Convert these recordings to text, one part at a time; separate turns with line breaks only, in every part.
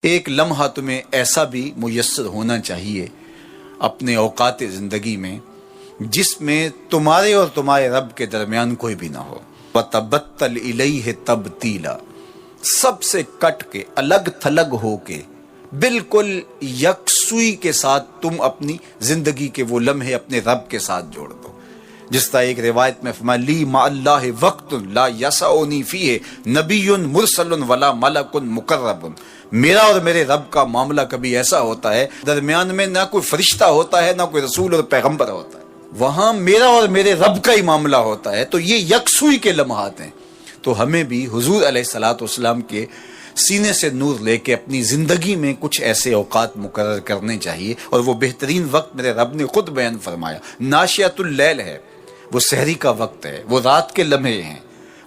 ایک لمحہ تمہیں ایسا بھی میسر ہونا چاہیے اپنے اوقات زندگی میں جس میں تمہارے اور تمہارے رب کے درمیان کوئی بھی نہ ہو۔ وَتَبَتَّلْ إِلَيْهِ تَبْتِيلًا، سب سے کٹ کے الگ تھلگ ہو کے بالکل یکسوئی کے ساتھ تم اپنی زندگی کے وہ لمحے اپنے رب کے ساتھ جوڑ دو۔ جس طرح ایک روایت میں فرمایا لی مع اللہ وقت لا یسعنی فیہ نبی مرسل ولا ملک مقرب، میرا اور میرے رب کا معاملہ کبھی ایسا ہوتا ہے درمیان میں نہ کوئی فرشتہ ہوتا ہے نہ کوئی رسول اور پیغمبر ہوتا ہے، وہاں میرا اور میرے رب کا ہی معاملہ ہوتا ہے۔ تو یہ یکسوئی کے لمحات ہیں، تو ہمیں بھی حضور علیہ الصلوۃ والسلام کے سینے سے نور لے کے اپنی زندگی میں کچھ ایسے اوقات مقرر کرنے چاہیے، اور وہ بہترین وقت میرے رب نے خود بیان فرمایا ناشیۃ اللیل ہے، وہ سحری کا وقت ہے، وہ رات کے لمحے ہیں،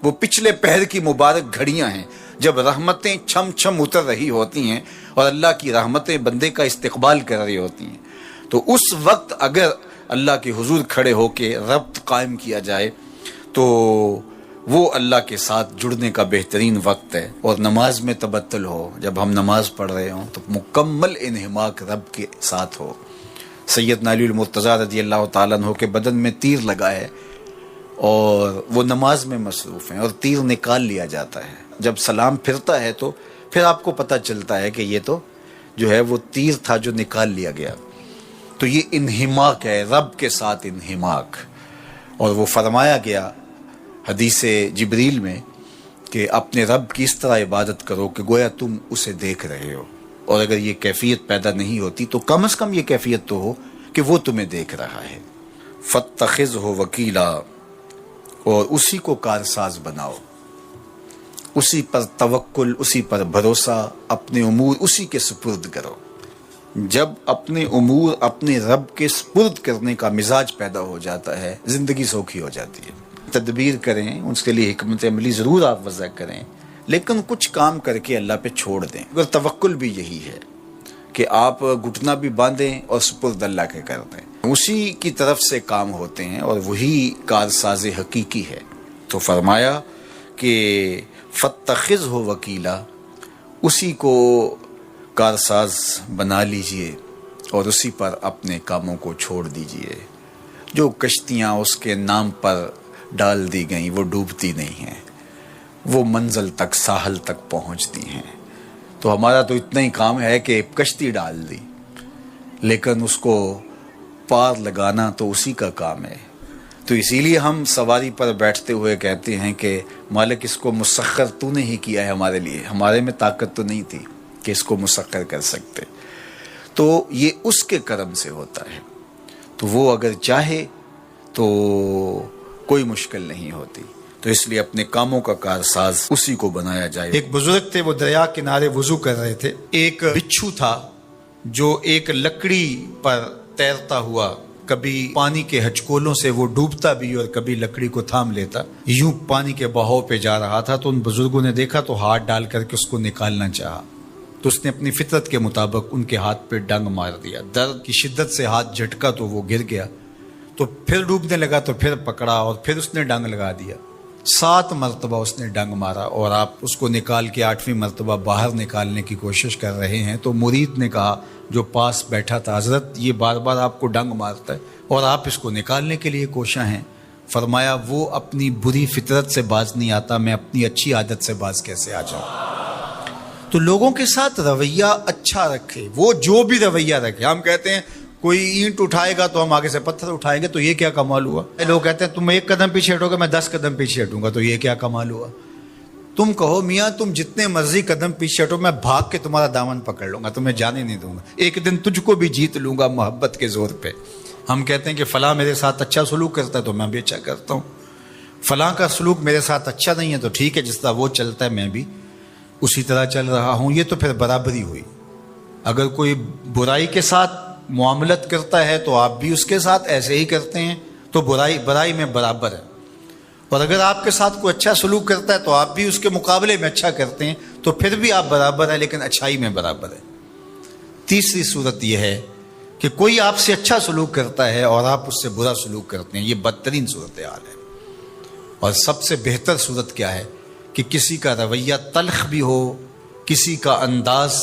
وہ پچھلے پہر کی مبارک گھڑیاں ہیں جب رحمتیں چھم چھم اتر رہی ہوتی ہیں اور اللہ کی رحمتیں بندے کا استقبال کر رہی ہوتی ہیں۔ تو اس وقت اگر اللہ کے حضور کھڑے ہو کے ربط قائم کیا جائے تو وہ اللہ کے ساتھ جڑنے کا بہترین وقت ہے۔ اور نماز میں تبتل ہو، جب ہم نماز پڑھ رہے ہوں تو مکمل انہماک رب کے ساتھ ہو۔ سیدنا علی المرتضیٰ رضی اللہ تعالیٰ عنہ کے بدن میں تیر لگا ہے اور وہ نماز میں مصروف ہیں اور تیر نکال لیا جاتا ہے، جب سلام پھرتا ہے تو پھر آپ کو پتہ چلتا ہے کہ یہ تو جو ہے وہ تیر تھا جو نکال لیا گیا۔ تو یہ انہماک ہے، رب کے ساتھ انہماک۔ اور وہ فرمایا گیا حدیث جبریل میں کہ اپنے رب کی اس طرح عبادت کرو کہ گویا تم اسے دیکھ رہے ہو، اور اگر یہ کیفیت پیدا نہیں ہوتی تو کم از کم یہ کیفیت تو ہو کہ وہ تمہیں دیکھ رہا ہے۔ فَاتَّخِذْهُ وَكِيلًا، اور اسی کو کارساز بناؤ، اسی پر توکل، اسی پر بھروسہ، اپنے امور اسی کے سپرد کرو۔ جب اپنے امور اپنے رب کے سپرد کرنے کا مزاج پیدا ہو جاتا ہے، زندگی سوکھی ہو جاتی ہے۔ تدبیر کریں، اس کے لیے حکمت عملی ضرور آپ وضع کریں، لیکن کچھ کام کر کے اللہ پہ چھوڑ دیں۔ اگر توکل بھی یہی ہے کہ آپ گھٹنا بھی باندھیں اور سپرد اللہ کے کر دیں، اسی کی طرف سے کام ہوتے ہیں اور وہی کارساز حقیقی ہے۔ تو فرمایا کہ فَاتَّخِذْهُ وَكِيلًا، اسی کو کارساز بنا لیجئے اور اسی پر اپنے کاموں کو چھوڑ دیجئے۔ جو کشتیاں اس کے نام پر ڈال دی گئیں وہ ڈوبتی نہیں ہیں، وہ منزل تک، ساحل تک پہنچتی ہیں۔ تو ہمارا تو اتنا ہی کام ہے کہ کشتی ڈال دی، لیکن اس کو پار لگانا تو اسی کا کام ہے۔ تو اسی لیے ہم سواری پر بیٹھتے ہوئے کہتے ہیں کہ مالک اس کو مسخر تو نے ہی کیا ہے ہمارے لیے، ہمارے میں طاقت تو نہیں تھی کہ اس کو مسخر کر سکتے۔ تو یہ اس کے کرم سے ہوتا ہے، تو وہ اگر چاہے تو کوئی مشکل نہیں ہوتی۔ تو اس لیے اپنے کاموں کا کارساز اسی کو بنایا جائے۔
ایک بزرگ تھے، وہ دریا کنارے وضو کر رہے تھے۔ ایک بچھو تھا جو ایک لکڑی پر تیرتا ہوا، کبھی پانی کے ہچکولوں سے وہ ڈوبتا بھی اور کبھی لکڑی کو تھام لیتا، یوں پانی کے بہاؤ پہ جا رہا تھا۔ تو ان بزرگوں نے دیکھا تو ہاتھ ڈال کر کے اس کو نکالنا چاہا، تو اس نے اپنی فطرت کے مطابق ان کے ہاتھ پہ ڈنگ مار دیا۔ درد کی شدت سے ہاتھ جھٹکا تو وہ گر گیا، تو پھر ڈوبنے لگا تو پھر پکڑا اور پھر اس نے ڈنگ لگا دیا۔ 7 مرتبہ اس نے ڈنگ مارا، اور آپ اس کو نکال کے 8ویں مرتبہ باہر نکالنے کی کوشش کر رہے ہیں۔ تو مرید نے کہا جو پاس بیٹھا تھا، حضرت یہ بار بار آپ کو ڈنگ مارتا ہے اور آپ اس کو نکالنے کے لیے کوشاں ہیں۔ فرمایا وہ اپنی بری فطرت سے باز نہیں آتا، میں اپنی اچھی عادت سے باز کیسے آ جاؤں؟ تو لوگوں کے ساتھ رویہ اچھا رکھے، وہ جو بھی رویہ رکھے۔ ہم کہتے ہیں کوئی اینٹ اٹھائے گا تو ہم آگے سے پتھر اٹھائیں گے، تو یہ کیا کمال ہوا؟ لوگ کہتے ہیں تم 1 قدم پیچھے ہٹو گے میں 10 قدم پیچھے ہٹوں گا، تو یہ کیا کمال ہوا؟ تم کہو میاں تم جتنے مرضی قدم پیچھے ہٹو، میں بھاگ کے تمہارا دامن پکڑ لوں گا، تمہیں جانے نہیں دوں گا، ایک دن تجھ کو بھی جیت لوں گا محبت کے زور پہ۔ ہم کہتے ہیں کہ فلاں میرے ساتھ اچھا سلوک کرتا ہے تو میں بھی اچھا کرتا ہوں، فلاں کا سلوک میرے ساتھ اچھا نہیں ہے تو ٹھیک ہے، جس طرح وہ چلتا ہے میں بھی اسی طرح چل رہا ہوں۔ یہ تو پھر برابری ہوئی۔ اگر کوئی برائی کے ساتھ معاملت کرتا ہے تو آپ بھی اس کے ساتھ ایسے ہی کرتے ہیں، تو برائی میں برابر ہے۔ اور اگر آپ کے ساتھ کوئی اچھا سلوک کرتا ہے تو آپ بھی اس کے مقابلے میں اچھا کرتے ہیں، تو پھر بھی آپ برابر ہیں، لیکن اچھائی میں برابر ہے۔ تیسری صورت یہ ہے کہ کوئی آپ سے اچھا سلوک کرتا ہے اور آپ اس سے برا سلوک کرتے ہیں، یہ بدترین صورتحال ہے۔ اور سب سے بہتر صورت کیا ہے کہ کسی کا رویہ تلخ بھی ہو، کسی کا انداز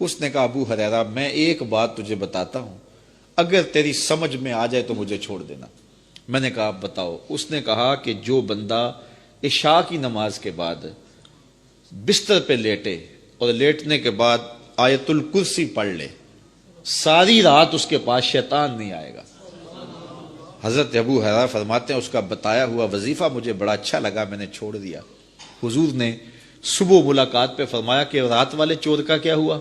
اس نے کہا ابو ہریرہ میں ایک بات تجھے بتاتا ہوں، اگر تیری سمجھ میں آ جائے تو مجھے چھوڑ دینا۔ میں نے کہا آپ بتاؤ۔ اس نے کہا کہ جو بندہ عشاء کی نماز کے بعد بستر پہ لیٹے اور لیٹنے کے بعد آیت الکرسی پڑھ لے، ساری رات اس کے پاس شیطان نہیں آئے گا۔ حضرت ابو ہریرہ فرماتے ہیں اس کا بتایا ہوا وظیفہ مجھے بڑا اچھا لگا، میں نے چھوڑ دیا۔ حضور نے صبح ملاقات پہ فرمایا کہ رات والے چور کا کیا ہوا؟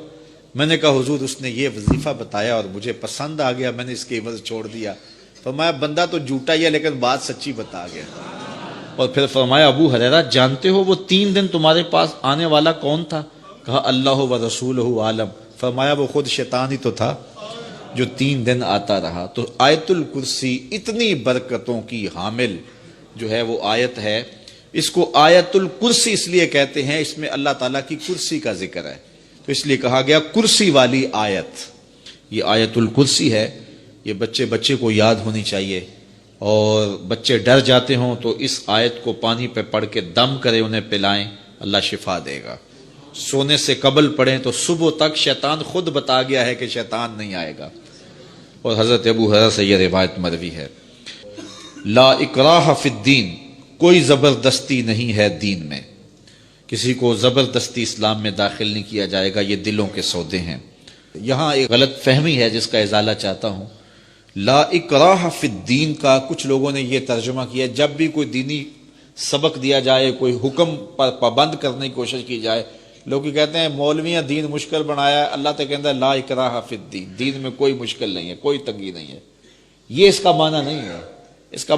میں نے کہا حضور اس نے یہ وظیفہ بتایا اور مجھے پسند آ گیا، میں نے اس کے عوض چھوڑ دیا۔ فرمایا بندہ تو جھوٹا ہی ہے لیکن بات سچی بتا گیا۔ اور پھر فرمایا ابو ہریرہ جانتے ہو وہ 3 دن تمہارے پاس آنے والا کون تھا؟ کہا اللہ و رسولہ عالم۔ فرمایا وہ خود شیطان ہی تو تھا جو 3 دن آتا رہا۔ تو آیت الکرسی اتنی برکتوں کی حامل جو ہے وہ آیت ہے۔ اس کو آیت الکرسی اس لیے کہتے ہیں، اس میں اللہ تعالیٰ کی کرسی کا ذکر ہے، تو اس لیے کہا گیا کرسی والی آیت۔ یہ آیت الکرسی ہے، یہ بچے کو یاد ہونی چاہیے، اور بچے ڈر جاتے ہوں تو اس آیت کو پانی پہ پڑھ کے دم کرے انہیں پلائیں، اللہ شفا دے گا۔ سونے سے قبل پڑھیں تو صبح تک شیطان خود بتا گیا ہے کہ شیطان نہیں آئے گا۔ اور حضرت ابو ہریرہ سے یہ روایت مروی ہے، لا اکراہ فی الدین، کوئی زبردستی نہیں ہے دین میں، کسی کو زبردستی اسلام میں داخل نہیں کیا جائے گا، یہ دلوں کے سودے ہیں۔ یہاں ایک غلط فہمی ہے جس کا ازالہ چاہتا ہوں۔ لا اکراہ فی الدین کا کچھ لوگوں نے یہ ترجمہ کیا جب بھی کوئی دینی سبق دیا جائے، کوئی حکم پر پابند کرنے کی کوشش کی جائے، لوگ یہ کہتے ہیں مولویاں دین مشکل بنایا ہے، اللہ تو کہتا ہے لا اکراہ فی الدین، دین میں کوئی مشکل نہیں ہے، کوئی تنگی نہیں ہے۔ یہ اس کا معنی نہیں ہے۔ اس کا